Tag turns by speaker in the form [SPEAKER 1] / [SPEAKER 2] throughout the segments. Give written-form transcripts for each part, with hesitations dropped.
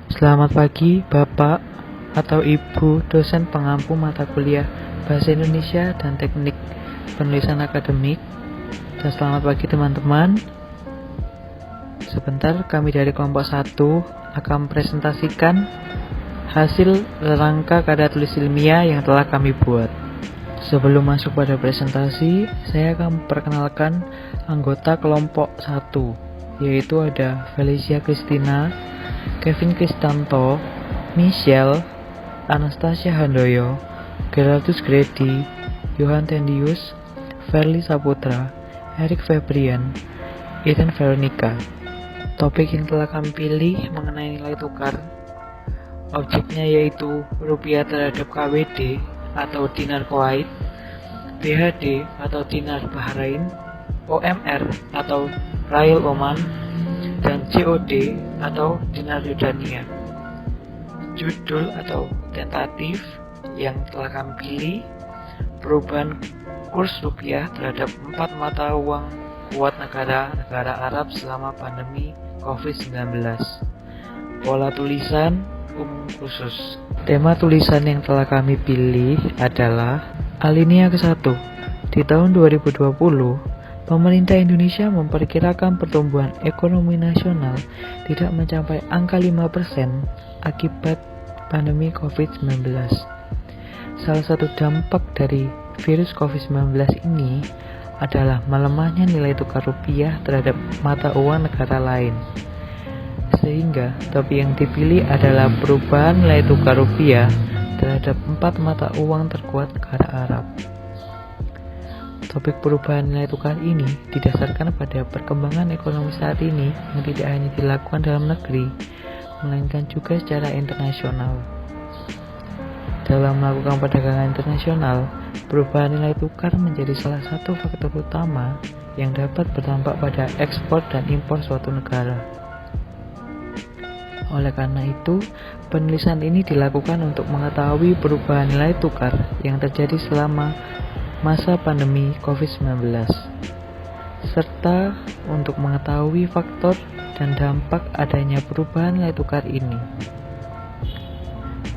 [SPEAKER 1] Selamat pagi, Bapak atau Ibu dosen pengampu mata kuliah Bahasa Indonesia dan Teknik Penulisan Akademik. Dan selamat pagi teman-teman. Sebentar kami dari kelompok 1 akan presentasikan hasil rangka karya tulis ilmiah yang telah kami buat. Sebelum masuk pada presentasi, saya akan memperkenalkan anggota kelompok 1, yaitu ada Felicia Christina, Kevin Kristanto, Michelle, Anastasia Handoyo, Geraldus Gredi, Johan Tendius, Verly Saputra, Erik Febrian, Eden Veronica. Topik yang telah kami pilih mengenai nilai tukar. Objeknya yaitu rupiah terhadap KWD atau dinar Kuwait, BHD atau dinar Bahrain, OMR atau Rial Oman, dan COD atau dinar Yordania. Judul atau tentatif yang telah kami pilih: perubahan kurs rupiah terhadap 4 mata uang kuat negara Arab selama pandemi COVID-19. Pola tulisan umum khusus. Tema tulisan yang telah kami pilih adalah alinea ke-1. Di tahun 2020, pemerintah Indonesia memperkirakan pertumbuhan ekonomi nasional tidak mencapai angka 5% akibat pandemi COVID-19. Salah satu dampak dari virus COVID-19 ini adalah melemahnya nilai tukar rupiah terhadap mata uang negara lain. Sehingga topik yang dipilih adalah perubahan nilai tukar rupiah terhadap 4 mata uang terkuat negara Arab. Topik perubahan nilai tukar ini didasarkan pada perkembangan ekonomi saat ini yang tidak hanya dilakukan dalam negeri, melainkan juga secara internasional. Dalam melakukan perdagangan internasional, perubahan nilai tukar menjadi salah satu faktor utama yang dapat berdampak pada ekspor dan impor suatu negara. Oleh karena itu, penulisan ini dilakukan untuk mengetahui perubahan nilai tukar yang terjadi selama masa pandemi COVID-19, serta untuk mengetahui faktor dan dampak adanya perubahan nilai tukar ini.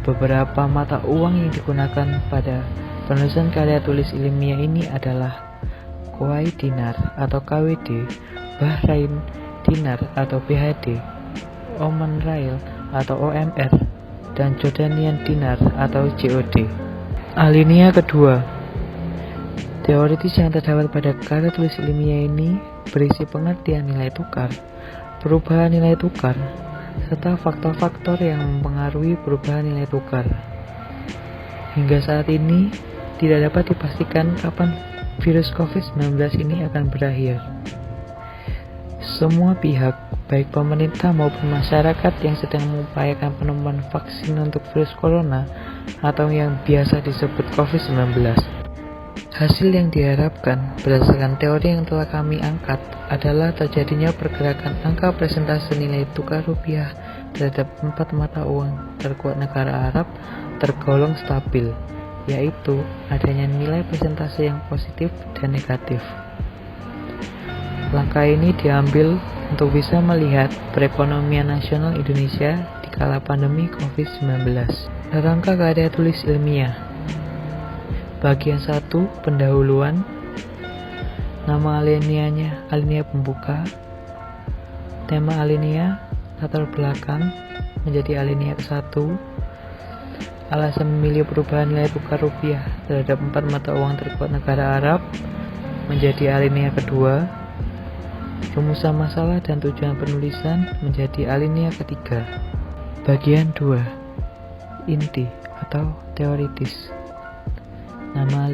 [SPEAKER 1] Beberapa mata uang yang digunakan pada penulisan karya tulis ilmiah ini adalah Kuwait dinar atau KWD, Bahrain dinar atau BHD, Oman Rial atau OMR, dan Jordanian dinar atau COD. Alinea kedua. Teoritis yang terdapat pada karya tulis ilmiah ini berisi pengertian nilai tukar, perubahan nilai tukar, serta faktor-faktor yang mempengaruhi perubahan nilai tukar. Hingga saat ini, tidak dapat dipastikan kapan virus COVID-19 ini akan berakhir. Semua pihak, baik pemerintah maupun masyarakat yang sedang mengupayakan penemuan vaksin untuk virus corona atau yang biasa disebut COVID-19. Hasil yang diharapkan berdasarkan teori yang telah kami angkat adalah terjadinya pergerakan angka persentase nilai tukar rupiah terhadap 4 mata uang terkuat negara Arab tergolong stabil, yaitu adanya nilai persentase yang positif dan negatif. Langkah ini diambil untuk bisa melihat perekonomian nasional Indonesia di kala pandemi COVID-19. Rangka karya tulis ilmiah. Bagian 1, pendahuluan. Nama alineanya alinea pembuka. Tema alinea, latar belakang, menjadi alinea ke-1. Alasan memilih perubahan nilai tukar rupiah terhadap 4 mata uang terkuat negara Arab, menjadi alinea kedua. Rumusan masalah dan tujuan penulisan, menjadi alinea ketiga. Bagian 2, inti atau teoritis. Nama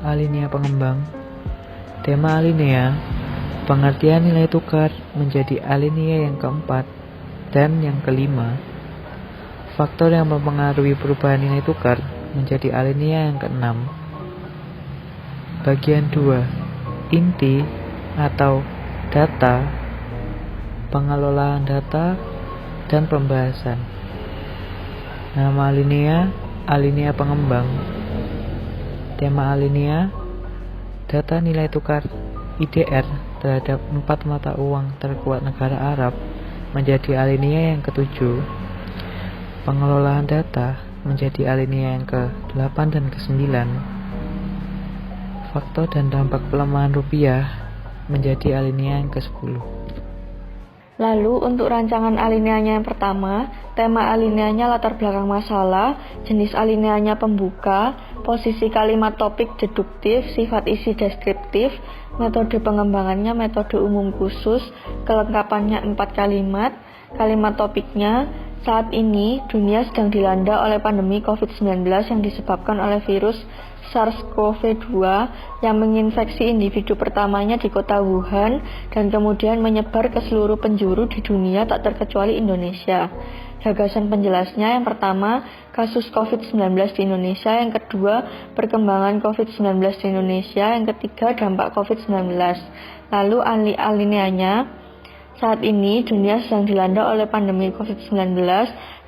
[SPEAKER 1] alinea pengembang. Tema alinea, pengertian nilai tukar, menjadi alinea yang keempat. Dan yang kelima, faktor yang mempengaruhi perubahan nilai tukar, menjadi alinea yang keenam. Bagian 2, inti atau data, pengelolaan data, dan pembahasan. Nama alinea pengembang. Tema alinea, data nilai tukar IDR terhadap 4 mata uang terkuat negara Arab, menjadi alinea yang ketujuh. Pengelolaan data menjadi alinea yang ke-8 dan ke-9. Faktor dan dampak pelemahan rupiah menjadi alinea yang ke-10.
[SPEAKER 2] Lalu untuk rancangan alineanya yang pertama, tema alineanya latar belakang masalah, jenis alineanya pembuka, posisi kalimat topik deduktif, sifat isi deskriptif, metode pengembangannya metode umum khusus, kelengkapannya 4 kalimat, kalimat topiknya. Saat ini, dunia sedang dilanda oleh pandemi COVID-19 yang disebabkan oleh virus SARS-CoV-2 yang menginfeksi individu pertamanya di kota Wuhan dan kemudian menyebar ke seluruh penjuru di dunia tak terkecuali Indonesia. Gagasan penjelasnya yang pertama, kasus COVID-19 di Indonesia, yang kedua, perkembangan COVID-19 di Indonesia, yang ketiga, dampak COVID-19. Lalu alineanya, saat ini, dunia sedang dilanda oleh pandemi COVID-19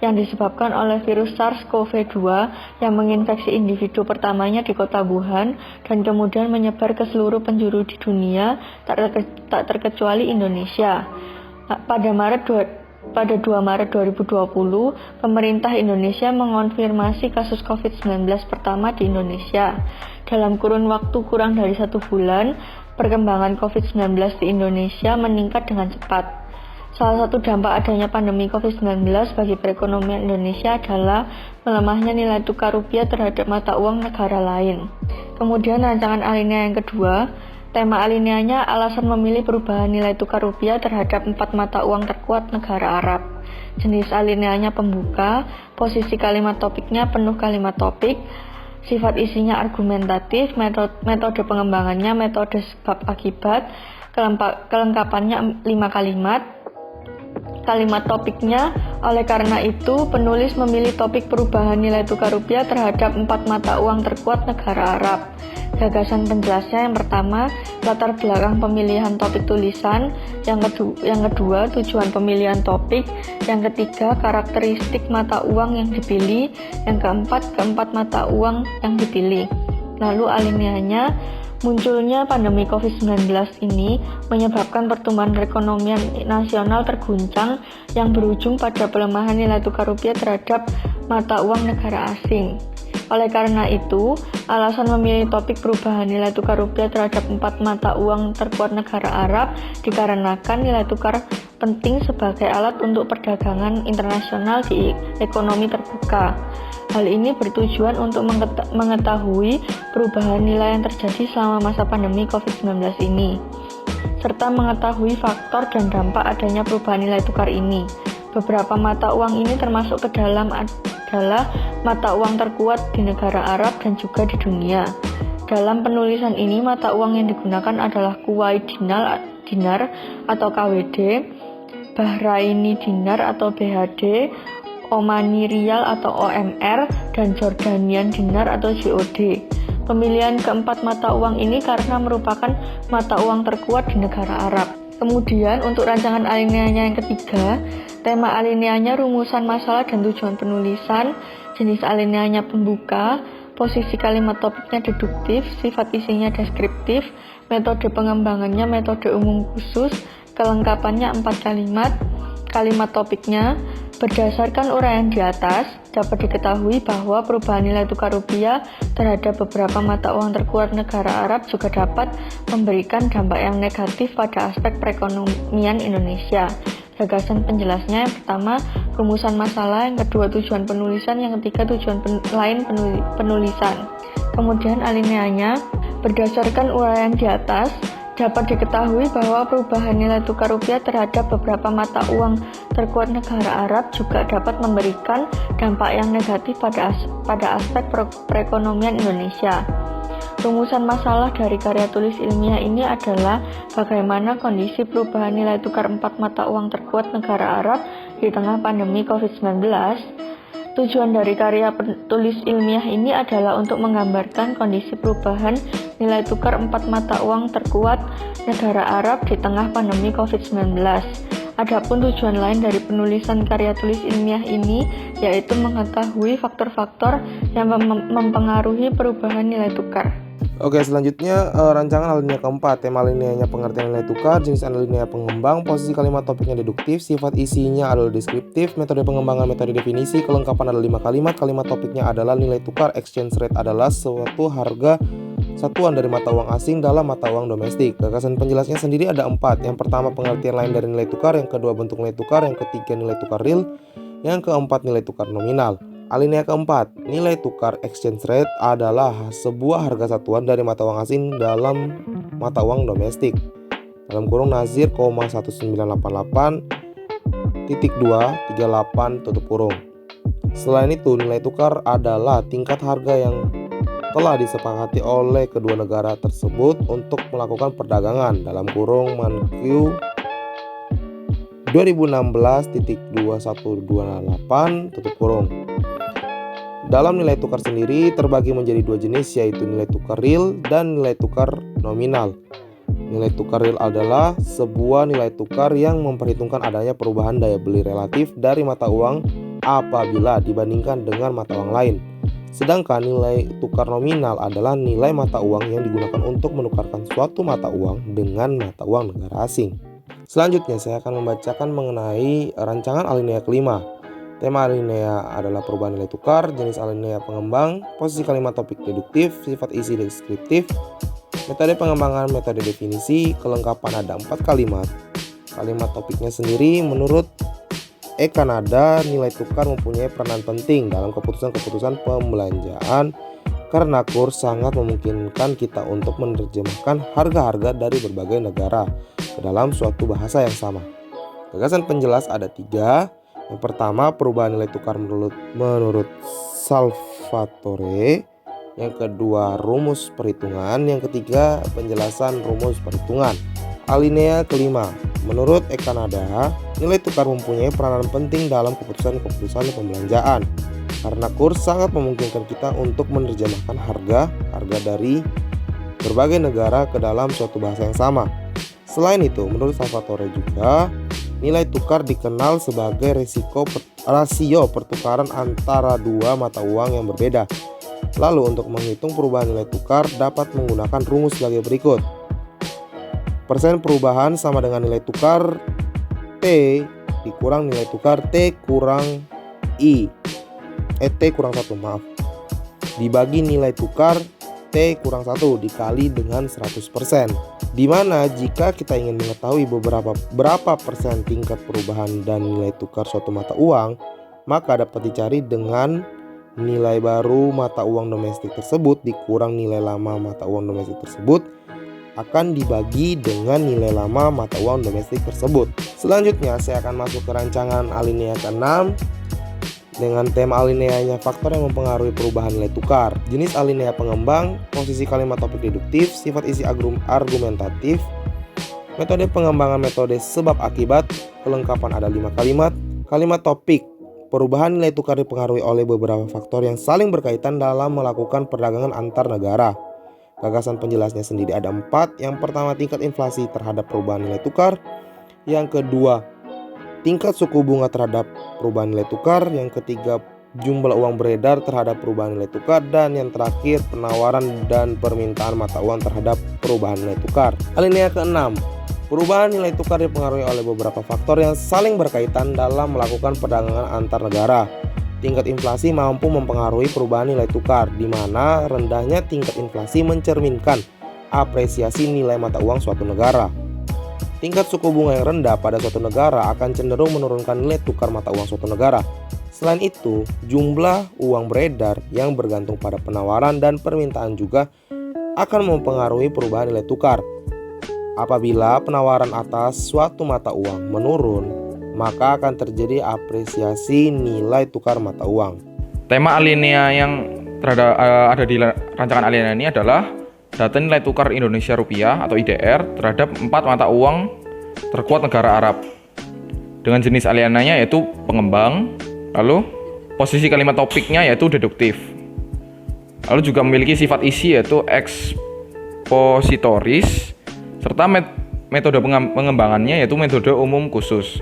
[SPEAKER 2] yang disebabkan oleh virus SARS-CoV-2 yang menginfeksi individu pertamanya di kota Wuhan dan kemudian menyebar ke seluruh penjuru di dunia, tak terkecuali Indonesia. Pada 2 Maret 2020, pemerintah Indonesia mengonfirmasi kasus COVID-19 pertama di Indonesia. Dalam kurun waktu kurang dari 1 bulan, perkembangan COVID-19 di Indonesia meningkat dengan cepat. Salah satu dampak adanya pandemi COVID-19 bagi perekonomian Indonesia adalah melemahnya nilai tukar rupiah terhadap mata uang negara lain. Kemudian rancangan alinea yang kedua, tema alineanya alasan memilih perubahan nilai tukar rupiah terhadap 4 mata uang terkuat negara Arab. Jenis alineanya pembuka, posisi kalimat topiknya penuh kalimat topik, sifat isinya argumentatif, metode pengembangannya metode sebab akibat, kelengkapannya 5 kalimat, kalimat topiknya. Oleh karena itu, penulis memilih topik perubahan nilai tukar rupiah terhadap 4 mata uang terkuat negara Arab. Gagasan penjelasnya yang pertama, latar belakang pemilihan topik tulisan, yang kedua, tujuan pemilihan topik, yang ketiga, karakteristik mata uang yang dipilih, yang keempat mata uang yang dipilih. Lalu alineanya, munculnya pandemi COVID-19 ini menyebabkan pertumbuhan perekonomian nasional terguncang yang berujung pada pelemahan nilai tukar rupiah terhadap mata uang negara asing. Oleh karena itu, alasan memilih topik perubahan nilai tukar rupiah terhadap 4 mata uang terkuat negara Arab dikarenakan nilai tukar penting sebagai alat untuk perdagangan internasional di ekonomi terbuka. Hal ini bertujuan untuk mengetahui perubahan nilai yang terjadi selama masa pandemi COVID-19 ini, serta mengetahui faktor dan dampak adanya perubahan nilai tukar ini. Beberapa mata uang ini termasuk ke dalam adalah mata uang terkuat di negara Arab dan juga di dunia. Dalam penulisan ini, mata uang yang digunakan adalah Kuwait dinar atau KWD, Bahraini dinar atau BHD, Omani rial atau OMR, dan Jordanian dinar atau JOD. Pemilihan keempat mata uang ini karena merupakan mata uang terkuat di negara Arab. Kemudian untuk rancangan alineanya yang ketiga, tema alineanya rumusan masalah dan tujuan penulisan, jenis alineanya pembuka, posisi kalimat topiknya deduktif, sifat isinya deskriptif, metode pengembangannya metode umum khusus, kelengkapannya 4 kalimat, kalimat topiknya. Berdasarkan uraian di atas, dapat diketahui bahwa perubahan nilai tukar rupiah terhadap beberapa mata uang terkuat negara Arab juga dapat memberikan dampak yang negatif pada aspek perekonomian Indonesia. Gagasan penjelasnya yang pertama, rumusan masalah, yang kedua, tujuan penulisan, yang ketiga, tujuan lain penulisan. Kemudian alineanya, berdasarkan uraian di atas, dapat diketahui bahwa perubahan nilai tukar rupiah terhadap beberapa mata uang terkuat negara Arab juga dapat memberikan dampak yang negatif pada aspek perekonomian Indonesia. Rumusan masalah dari karya tulis ilmiah ini adalah bagaimana kondisi perubahan nilai tukar 4 mata uang terkuat negara Arab di tengah pandemi COVID-19. Tujuan dari karya tulis ilmiah ini adalah untuk menggambarkan kondisi perubahan nilai tukar 4 mata uang terkuat negara Arab di tengah pandemi COVID-19. Adapun tujuan lain dari penulisan karya tulis ilmiah ini yaitu mengetahui faktor-faktor yang mempengaruhi perubahan nilai tukar.
[SPEAKER 3] Oke, selanjutnya rancangan alinea keempat. Tema alineanya pengertian nilai tukar, jenis alinea pengembang, posisi kalimat topiknya deduktif, sifat isinya adalah deskriptif, metode pengembangan, metode definisi, kelengkapan adalah 5 kalimat, kalimat topiknya adalah nilai tukar, exchange rate adalah suatu harga satuan dari mata uang asing dalam mata uang domestik. Gagasan penjelasnya sendiri ada 4. Yang pertama, pengertian lain dari nilai tukar, yang kedua, bentuk nilai tukar, yang ketiga, nilai tukar real, yang keempat, nilai tukar nominal. Alinea keempat, nilai tukar exchange rate adalah sebuah harga satuan dari mata uang asing dalam mata uang domestik. Dalam kurung Nazir, 1998.238 tutup kurung. Selain itu, nilai tukar adalah tingkat harga yang telah disepakati oleh kedua negara tersebut untuk melakukan perdagangan. Dalam kurung Manq 2016.2128 tutup kurung. Dalam nilai tukar sendiri terbagi menjadi 2 jenis, yaitu nilai tukar real dan nilai tukar nominal. Nilai tukar real adalah sebuah nilai tukar yang memperhitungkan adanya perubahan daya beli relatif dari mata uang apabila dibandingkan dengan mata uang lain. Sedangkan nilai tukar nominal adalah nilai mata uang yang digunakan untuk menukarkan suatu mata uang dengan mata uang negara asing. Selanjutnya saya akan membacakan mengenai rancangan alinea kelima. Tema alinea adalah perubahan nilai tukar, jenis alinea pengembang, posisi kalimat topik deduktif, sifat isi deskriptif, metode pengembangan, metode definisi, kelengkapan ada 4 kalimat. Kalimat topiknya sendiri menurut Kanada, nilai tukar mempunyai peranan penting dalam keputusan-keputusan pembelanjaan karena kurs sangat memungkinkan kita untuk menerjemahkan harga-harga dari berbagai negara ke dalam suatu bahasa yang sama. Gagasan penjelas ada 3. Yang pertama, perubahan nilai tukar menurut Salvatore. Yang kedua, rumus perhitungan. Yang ketiga, penjelasan rumus perhitungan. Alinea kelima, menurut Kanada, nilai tukar mempunyai peranan penting dalam keputusan-keputusan pembelanjaan karena kurs sangat memungkinkan kita untuk menerjemahkan harga dari berbagai negara ke dalam suatu bahasa yang sama. Selain itu, menurut Salvatore juga, nilai tukar dikenal sebagai rasio pertukaran antara dua mata uang yang berbeda. Lalu untuk menghitung perubahan nilai tukar dapat menggunakan rumus sebagai berikut. Persen perubahan sama dengan nilai tukar T dikurang nilai tukar T kurang I T kurang 1 dibagi nilai tukar T kurang 1 dikali dengan 100%. Dimana jika kita ingin mengetahui berapa persen tingkat perubahan dan nilai tukar suatu mata uang, maka dapat dicari dengan nilai baru mata uang domestik tersebut dikurang nilai lama mata uang domestik tersebut akan dibagi dengan nilai lama mata uang domestik tersebut. Selanjutnya saya akan masuk ke rancangan alinea ke-6 dengan tema alineanya faktor yang mempengaruhi perubahan nilai tukar, jenis alinea pengembang, posisi kalimat topik deduktif, sifat isi argumentatif, metode pengembangan metode sebab akibat, kelengkapan ada 5 kalimat, kalimat topik. Perubahan nilai tukar dipengaruhi oleh beberapa faktor yang saling berkaitan dalam melakukan perdagangan antar negara. Gagasan penjelasnya sendiri ada 4. Yang pertama, tingkat inflasi terhadap perubahan nilai tukar. Yang kedua, tingkat suku bunga terhadap perubahan nilai tukar. Yang ketiga, jumlah uang beredar terhadap perubahan nilai tukar. Dan yang terakhir, penawaran dan permintaan mata uang terhadap perubahan nilai tukar. Alinea ke-6, perubahan nilai tukar dipengaruhi oleh beberapa faktor yang saling berkaitan dalam melakukan perdagangan antar negara. Tingkat inflasi mampu mempengaruhi perubahan nilai tukar, di mana rendahnya tingkat inflasi mencerminkan apresiasi nilai mata uang suatu negara. Tingkat suku bunga yang rendah pada suatu negara akan cenderung menurunkan nilai tukar mata uang suatu negara. Selain itu, jumlah uang beredar yang bergantung pada penawaran dan permintaan juga akan mempengaruhi perubahan nilai tukar. Apabila penawaran atas suatu mata uang menurun, maka akan terjadi apresiasi nilai tukar mata uang.
[SPEAKER 4] Tema alinea yang ada di rancangan alinea ini adalah data nilai tukar Indonesia rupiah atau IDR terhadap 4 mata uang terkuat negara Arab dengan jenis alineanya yaitu pengembang, lalu posisi kalimat topiknya yaitu deduktif, lalu juga memiliki sifat isi yaitu ekspositoris, serta metode pengembangannya yaitu metode umum khusus.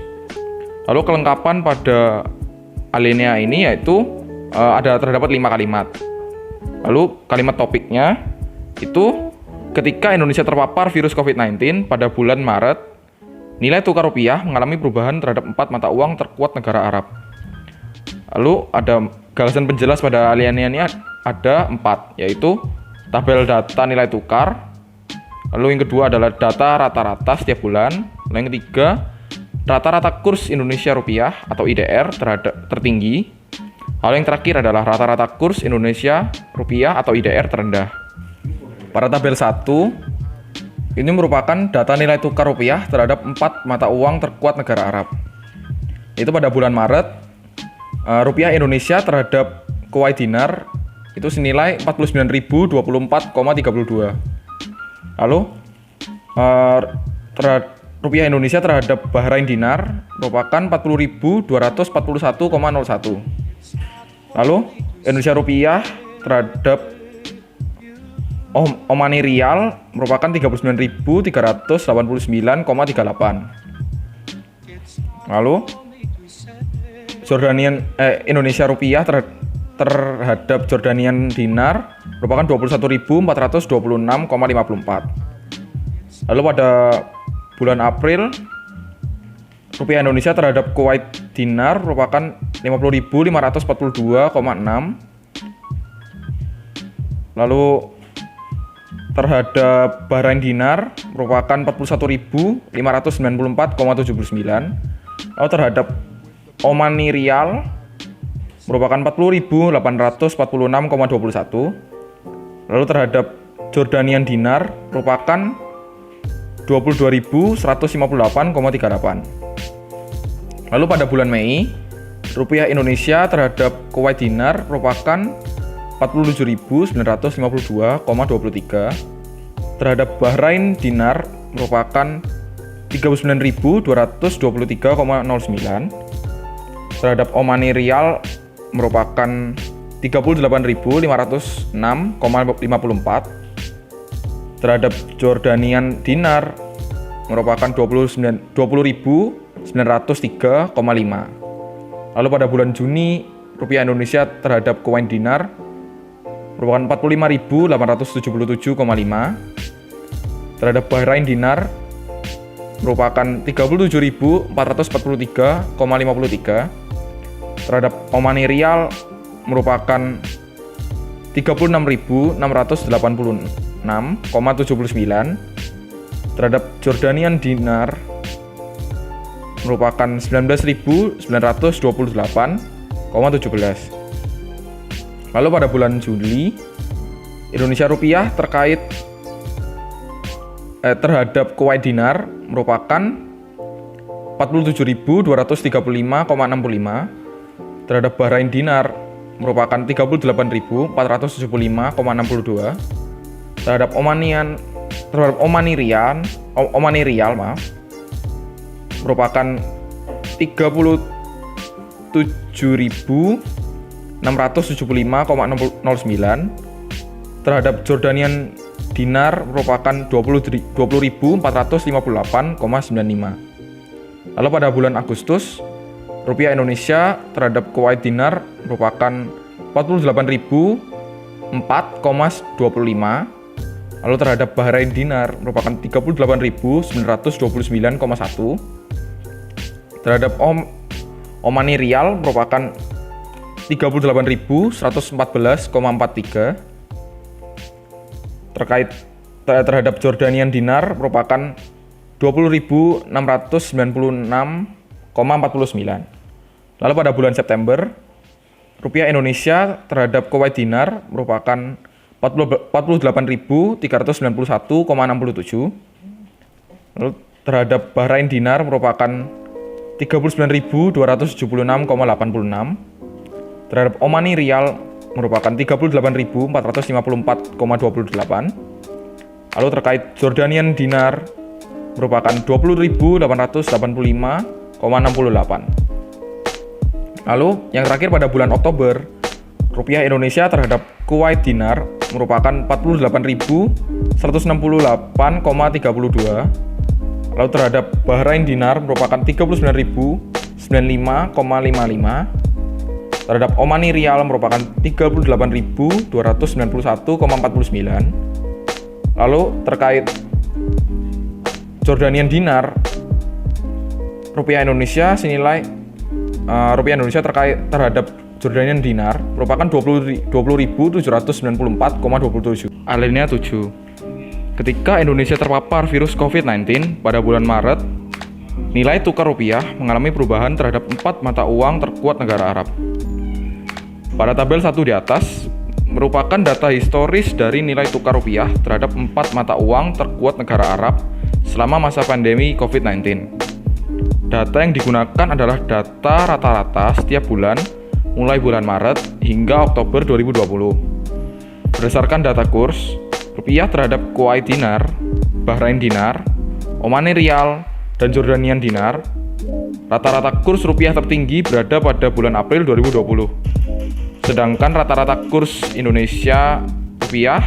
[SPEAKER 4] Lalu kelengkapan pada alinea ini yaitu terdapat 5 kalimat. Lalu kalimat topiknya itu ketika Indonesia terpapar virus COVID-19 pada bulan Maret, nilai tukar rupiah mengalami perubahan terhadap 4 mata uang terkuat negara Arab. Lalu ada gagasan penjelas pada alinea ini ada 4, yaitu tabel data nilai tukar. Lalu yang kedua adalah data rata-rata setiap bulan. Lalu yang ketiga, rata-rata kurs Indonesia rupiah atau IDR tertinggi. Lalu yang terakhir adalah rata-rata kurs Indonesia rupiah atau IDR terendah. Pada tabel 1, ini merupakan data nilai tukar rupiah terhadap 4 mata uang terkuat negara Arab. Itu pada bulan Maret, rupiah Indonesia terhadap Kuwait dinar itu senilai 49.024,32. Lalu rupiah Indonesia terhadap Bahrain dinar merupakan 40.241,01. Lalu Indonesia rupiah terhadap Omani Rial merupakan 39.389,38. Lalu Indonesia rupiah terhadap Jordanian dinar merupakan 21.426,54. Lalu pada bulan April, rupiah Indonesia terhadap Kuwait dinar merupakan 50.542,6. Lalu terhadap Bahrain dinar merupakan 41.594,79. Lalu terhadap Omani Rial merupakan 40.846,21. Lalu terhadap Jordanian dinar merupakan 22.158,38. Lalu pada bulan Mei, rupiah Indonesia terhadap Kuwait dinar merupakan 47.952,23. Terhadap Bahrain dinar merupakan 39.223,09. Terhadap Omani Rial merupakan 38.506,54. Terhadap Jordanian dinar merupakan 20.903,5. Lalu pada bulan Juni, rupiah Indonesia terhadap Kuwait dinar merupakan 45.877,5. Terhadap Bahrain dinar merupakan 37.443,53. Terhadap Omani Rial merupakan 36.686,79. Terhadap Jordanian dinar merupakan 19.928,17. Lalu pada bulan Juli, Indonesia rupiah terhadap Kuwait dinar merupakan 47.235,65. Terhadap Bahrain dinar merupakan 38.475,62. Terhadap Omani Rial merupakan 37.675,09. Terhadap Jordanian dinar merupakan 20.458,95. Lalu pada bulan Agustus, rupiah Indonesia terhadap Kuwait dinar merupakan 48.004,25. Lalu terhadap Bahrain dinar merupakan 38.929,1. Terhadap Omani Rial merupakan 38.114,43. Terhadap Jordanian dinar merupakan 20.696,49. Lalu pada bulan September, rupiah Indonesia terhadap Kuwait dinar merupakan 48.391,67. Lalu terhadap Bahrain dinar merupakan 39.276,86. Terhadap Omani Rial merupakan 38.454,28. Lalu terkait Jordanian dinar merupakan 20.885,68. Lalu yang terakhir pada bulan Oktober, rupiah Indonesia terhadap Kuwait dinar merupakan 48.168,32. Lalu terhadap Bahrain dinar merupakan 39.095,55. Terhadap Omani Rial merupakan 38.291,49. Lalu terkait Jordanian dinar, rupiah Indonesia senilai rupiah Indonesia terhadap Jordanian dinar merupakan 20.794,27. Alinea 7. Ketika Indonesia terpapar virus COVID-19 pada bulan Maret, nilai tukar rupiah mengalami perubahan terhadap 4 mata uang terkuat negara Arab. Pada tabel 1 di atas merupakan data historis dari nilai tukar rupiah terhadap 4 mata uang terkuat negara Arab selama masa pandemi COVID-19. Data yang digunakan adalah data rata-rata setiap bulan mulai bulan Maret hingga Oktober 2020. Berdasarkan data kurs, rupiah terhadap Kuwait dinar, Bahrain dinar, Omani rial, dan Jordanian dinar, rata-rata kurs rupiah tertinggi berada pada bulan April 2020. Sedangkan rata-rata kurs Indonesia rupiah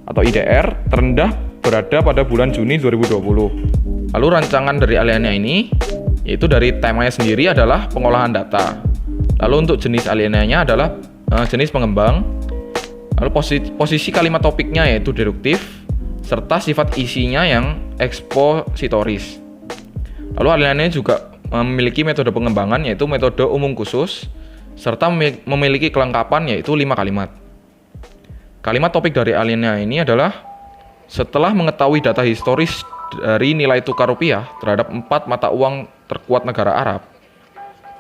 [SPEAKER 4] atau IDR terendah berada pada bulan Juni 2020. Lalu rancangan dari Alinea ini, yaitu dari temanya sendiri adalah pengolahan data. Lalu untuk jenis Alineanya adalah jenis pengembang. Lalu posisi kalimat topiknya yaitu deduktif, serta sifat isinya yang ekspositoris. Lalu Alinea juga memiliki metode pengembangan yaitu metode umum khusus, serta memiliki kelengkapan yaitu 5 kalimat. Kalimat topik dari Alinea ini adalah setelah mengetahui data historis dari nilai tukar rupiah terhadap 4 mata uang terkuat negara Arab,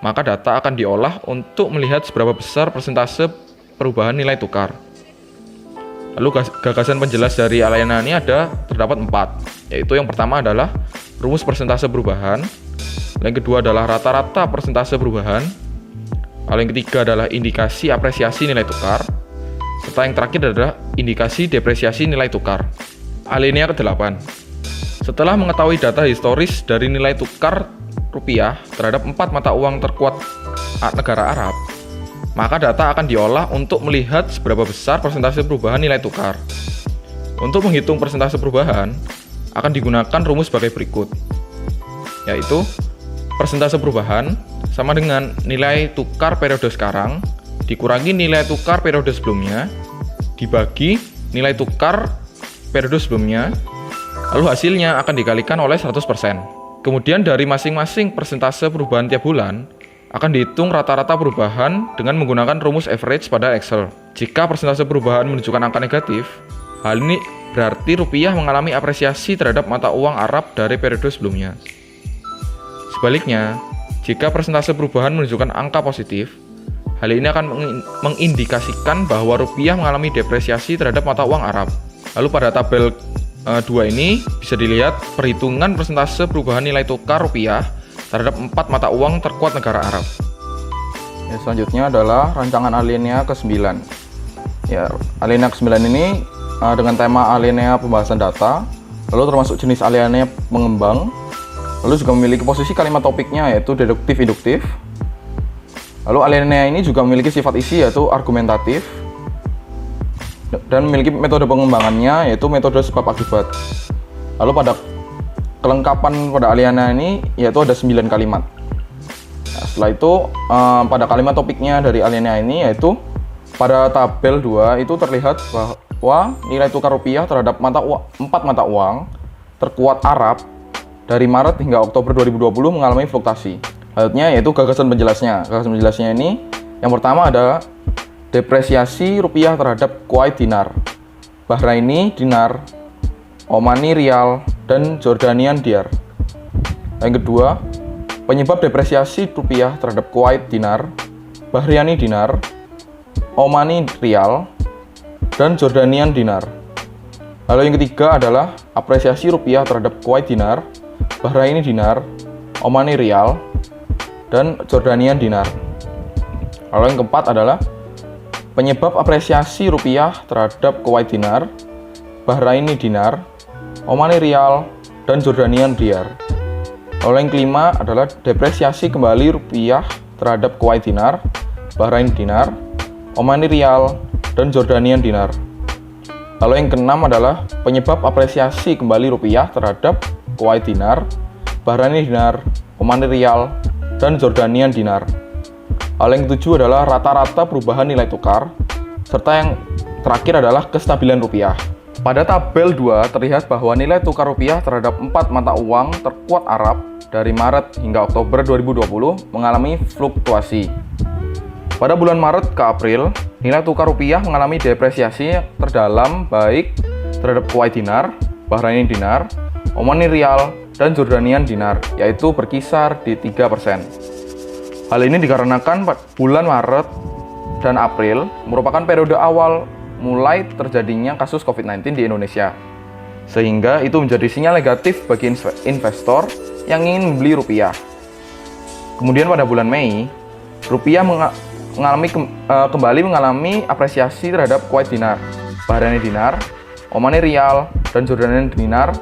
[SPEAKER 4] maka data akan diolah untuk melihat seberapa besar persentase perubahan nilai tukar. Lalu gagasan penjelas dari Alinea ini terdapat 4, yaitu yang pertama adalah rumus persentase perubahan, yang kedua adalah rata-rata persentase perubahan, lalu yang ketiga adalah indikasi apresiasi nilai tukar, serta yang terakhir adalah indikasi depresiasi nilai tukar. Alinea ke-8. Setelah mengetahui data historis dari nilai tukar rupiah terhadap 4 mata uang terkuat negara Arab, maka data akan diolah untuk melihat seberapa besar persentase perubahan nilai tukar. Untuk menghitung persentase perubahan, akan digunakan rumus sebagai berikut, yaitu persentase perubahan sama dengan nilai tukar periode sekarang dikurangi nilai tukar periode sebelumnya dibagi nilai tukar periode sebelumnya, lalu hasilnya akan dikalikan oleh 100%. Kemudian dari masing-masing persentase perubahan tiap bulan akan dihitung rata-rata perubahan dengan menggunakan rumus average pada Excel. Jika persentase perubahan menunjukkan angka negatif, hal ini berarti rupiah mengalami apresiasi terhadap mata uang Arab dari periode sebelumnya. Sebaliknya, jika persentase perubahan menunjukkan angka positif, hal ini akan mengindikasikan bahwa rupiah mengalami depresiasi terhadap mata uang Arab. Lalu pada tabel 2 ini bisa dilihat perhitungan persentase perubahan nilai tukar rupiah terhadap 4 mata uang terkuat negara Arab. Ya, selanjutnya adalah rancangan Alinea ke-9. Ya, Alinea ke-9 ini dengan tema Alinea pembahasan data, lalu termasuk jenis Alinea pengembang, lalu juga memiliki posisi kalimat topiknya yaitu deduktif-induktif. Lalu Alinea ini juga memiliki sifat isi yaitu argumentatif, dan memiliki metode pengembangannya yaitu metode sebab akibat. Lalu pada kelengkapan pada Alinea ini yaitu ada 9 kalimat. Nah, setelah itu pada kalimat topiknya dari Alinea ini yaitu pada tabel 2 itu terlihat bahwa nilai tukar rupiah terhadap 4 mata uang terkuat Arab dari Maret hingga Oktober 2020 mengalami fluktuasi. Selanjutnya yaitu gagasan penjelasnya. Gagasan penjelasnya ini yang pertama ada depresiasi rupiah terhadap Kuwait dinar, Bahraini dinar, Omani rial, dan Jordanian dinar. Yang kedua, penyebab depresiasi rupiah terhadap Kuwait dinar, Bahraini dinar, Omani rial, dan Jordanian dinar. Lalu yang ketiga adalah apresiasi rupiah terhadap Kuwait dinar, Bahraini dinar, Omani rial, dan Jordanian dinar. Lalu yang keempat adalah penyebab apresiasi rupiah terhadap Kuwait dinar, Bahraini dinar, Omani rial, dan Jordanian dinar. Lalu yang kelima adalah depresiasi kembali rupiah terhadap Kuwait dinar, Bahraini dinar, Omani rial, dan Jordanian dinar. Lalu yang keenam adalah penyebab apresiasi kembali rupiah terhadap Kuwait dinar, Bahraini dinar, Omani rial, dan Jordanian dinar. Hal yang ketujuh adalah rata-rata perubahan nilai tukar, serta yang terakhir adalah kestabilan rupiah. Pada tabel 2 terlihat bahwa nilai tukar rupiah terhadap 4 mata uang terkuat Arab dari Maret hingga Oktober 2020 mengalami fluktuasi. Pada bulan Maret ke April, nilai tukar rupiah mengalami depresiasi terdalam baik terhadap Kuwait dinar, Bahraini dinar, Omani rial, dan Jordanian dinar, yaitu berkisar di 3%. Hal ini dikarenakan bulan Maret dan April merupakan periode awal mulai terjadinya kasus COVID-19 di Indonesia, sehingga itu menjadi sinyal negatif bagi investor yang ingin membeli rupiah. Kemudian pada bulan Mei, rupiah kembali mengalami apresiasi terhadap Kuwait dinar, Bahraini dinar, Omani rial, dan Jordanian dinar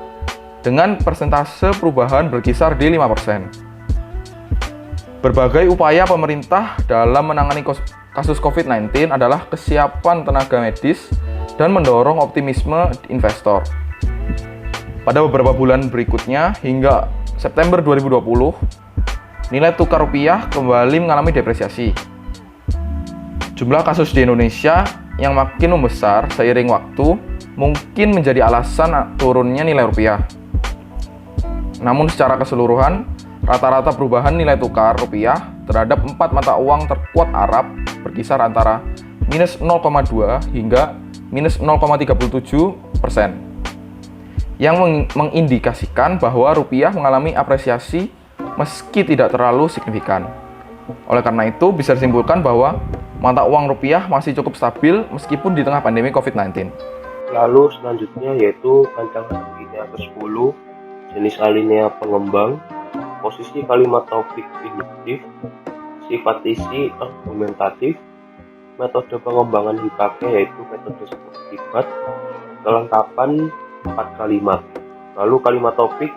[SPEAKER 4] dengan persentase perubahan berkisar di 5%. Berbagai upaya pemerintah dalam menangani kasus COVID-19 adalah kesiapan tenaga medis dan mendorong optimisme investor. Pada beberapa bulan berikutnya hingga September 2020, nilai tukar rupiah kembali mengalami depresiasi. Jumlah kasus di Indonesia yang makin membesar seiring waktu mungkin menjadi alasan turunnya nilai rupiah. Namun secara keseluruhan, rata-rata perubahan nilai tukar rupiah terhadap 4 mata uang terkuat Arab berkisar antara minus 0,2 hingga minus 0,37%, yang mengindikasikan bahwa rupiah mengalami apresiasi meski tidak terlalu signifikan. Oleh karena itu, bisa disimpulkan bahwa mata uang rupiah masih cukup stabil meskipun di tengah pandemi COVID-19.
[SPEAKER 3] Lalu selanjutnya yaitu rancangan alinea ke-10, jenis alinea pengembang, posisi kalimat topik induktif, sifat isi argumentatif, metode pengembangan dipakai yaitu metode sebut akibat, kelengkapan 4 kalimat. Lalu kalimat topik,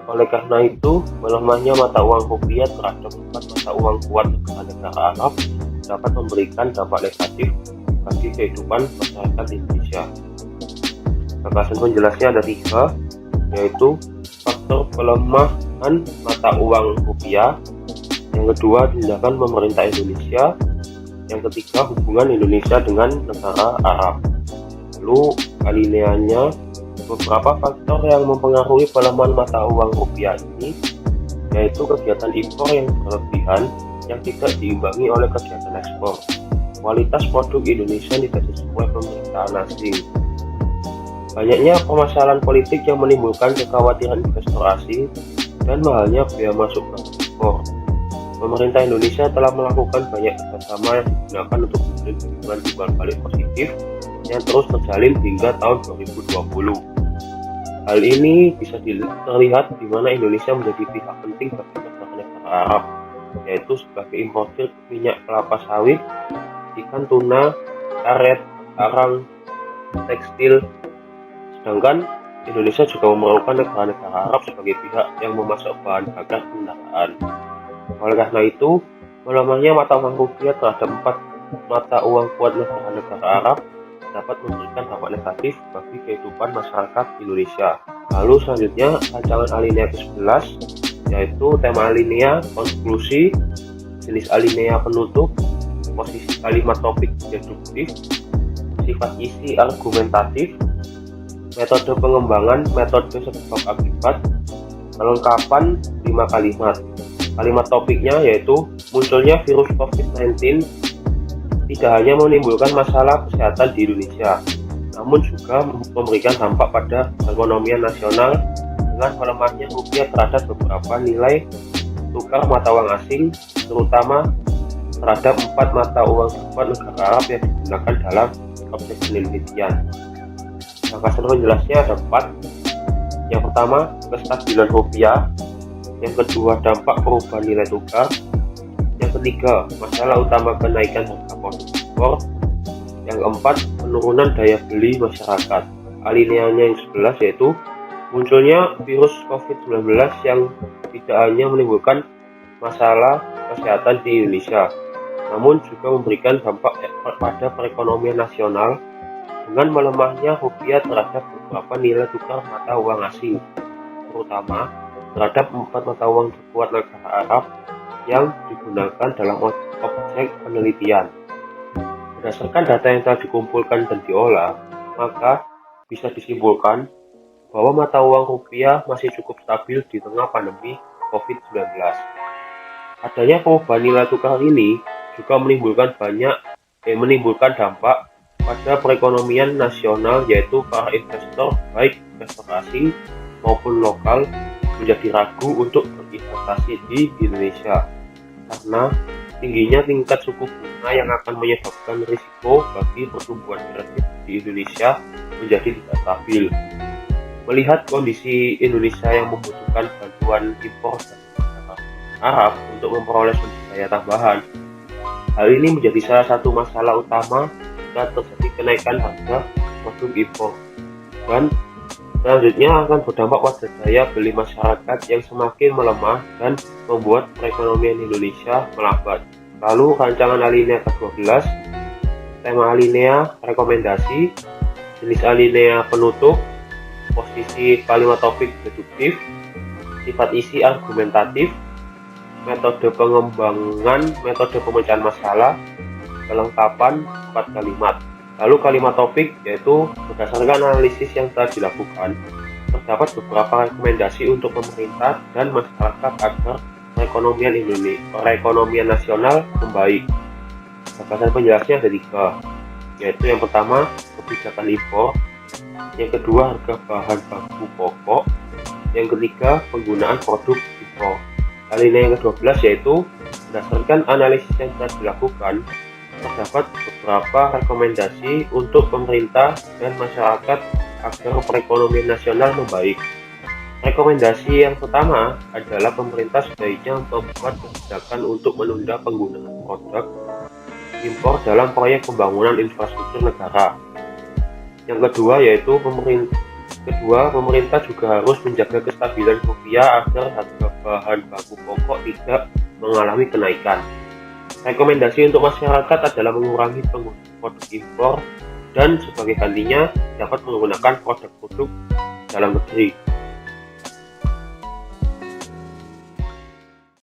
[SPEAKER 3] oleh karena itu melemahnya mata uang rupiah terhadap 4 mata uang kuat negara Arab dapat memberikan dampak negatif bagi kehidupan masyarakat Indonesia. Gagasan penjelasnya ada 3, yaitu faktor pelemahan mata uang rupiah, yang kedua tindakan pemerintah Indonesia, yang ketiga hubungan Indonesia dengan negara Arab. Lalu alineanya, beberapa faktor yang mempengaruhi pelemahan mata uang rupiah ini yaitu kegiatan impor yang berlebihan yang tidak diimbangi oleh kegiatan ekspor, kualitas produk Indonesia tidak sesuai pemerintahan asing, banyaknya permasalahan politik yang menimbulkan kekhawatiran investor asing, dan mahalnya biaya masuk ke ekspor. Pemerintah Indonesia telah melakukan banyak kerjasama yang digunakan untuk menjalin hubungan timbal balik positif yang terus terjalin hingga tahun 2020. Hal ini bisa terlihat di mana Indonesia menjadi pihak penting bagi negara-negara Arab, yaitu sebagai importir minyak kelapa sawit, ikan tuna, karet, arang, tekstil. Sedangkan Indonesia juga memerlukan negara-negara Arab sebagai pihak yang memasok bahan bakar kendaraan. Oleh karena itu, melemahnya mata uang rupiah terhadap 4 mata uang kuat negara-negara Arab dapat memberikan dampak negatif bagi kehidupan masyarakat Indonesia. Lalu selanjutnya rancangan alinea ke-11, yaitu tema alinea konklusi, jenis alinea penutup, posisi kalimat topik deduktif, sifat isi argumentatif, metode pengembangan, metode sebab akibat, kelengkapan 5 kalimat. Kalimat topiknya yaitu munculnya virus COVID-19 tidak hanya menimbulkan masalah kesehatan di Indonesia, namun juga memberikan dampak pada perekonomian nasional dengan melemahnya rupiah terhadap beberapa nilai tukar mata uang asing, terutama terhadap 4 mata uang terkuat negara Arab yang digunakan dalam objek penelitian. Gagasan penjelasnya ada 4. Yang pertama, kestabilan rupiah. Yang kedua, dampak perubahan nilai tukar. Yang ketiga, masalah utama kenaikan harga produk ekspor. Yang keempat, penurunan daya beli masyarakat. Alineanya yang 11 yaitu munculnya virus COVID-19 yang tidak hanya menimbulkan masalah kesehatan di Indonesia, namun juga memberikan dampak pada perekonomian nasional dengan melemahnya rupiah terhadap beberapa nilai tukar mata uang asing, terutama terhadap 4 mata uang terkuat negara Arab yang digunakan dalam objek penelitian. Berdasarkan data yang telah dikumpulkan dan diolah, maka
[SPEAKER 5] bisa disimpulkan bahwa mata uang rupiah masih cukup stabil di tengah pandemi COVID-19. Adanya perubahan nilai tukar ini juga menimbulkan dampak pada perekonomian nasional, yaitu para investor baik investor asing maupun lokal menjadi ragu untuk berinvestasi di Indonesia karena tingginya tingkat suku bunga yang akan menyebabkan risiko bagi pertumbuhan kredit di Indonesia menjadi tidak stabil. Melihat kondisi Indonesia yang membutuhkan bantuan impor dari Arab untuk memperoleh sumber daya tambahan, hal ini menjadi salah satu masalah utama jika terjadi kenaikan harga produk impor, dan selanjutnya akan berdampak pada daya beli masyarakat yang semakin melemah dan membuat perekonomian Indonesia melambat. Lalu rancangan alinea ke-12, tema alinea rekomendasi, jenis alinea penutup, posisi kalimat topik deduktif, sifat isi argumentatif, metode pengembangan, metode pemecahan masalah, kelengkapan 4 kalimat. Lalu kalimat topik, yaitu berdasarkan analisis yang telah dilakukan, terdapat beberapa rekomendasi untuk pemerintah dan masyarakat agar perekonomian nasional membaik. Gagasan penjelasnya ada 3, yaitu yang pertama kebijakan impor, yang kedua harga bahan baku pokok, yang ketiga penggunaan produk impor. Alinea yang ke-12 yaitu berdasarkan analisis yang telah dilakukan, terdapat beberapa rekomendasi untuk pemerintah dan masyarakat agar perekonomian nasional membaik. Rekomendasi yang pertama adalah pemerintah sebaiknya membuat kebijakan untuk menunda penggunaan produk impor dalam proyek pembangunan infrastruktur negara. Yang kedua yaitu pemerintah juga harus menjaga kestabilan rupiah agar harga bahan baku pokok tidak mengalami kenaikan. Rekomendasi untuk masyarakat adalah mengurangi penggunaan produk impor dan sebagai gantinya dapat menggunakan produk-produk dalam negeri.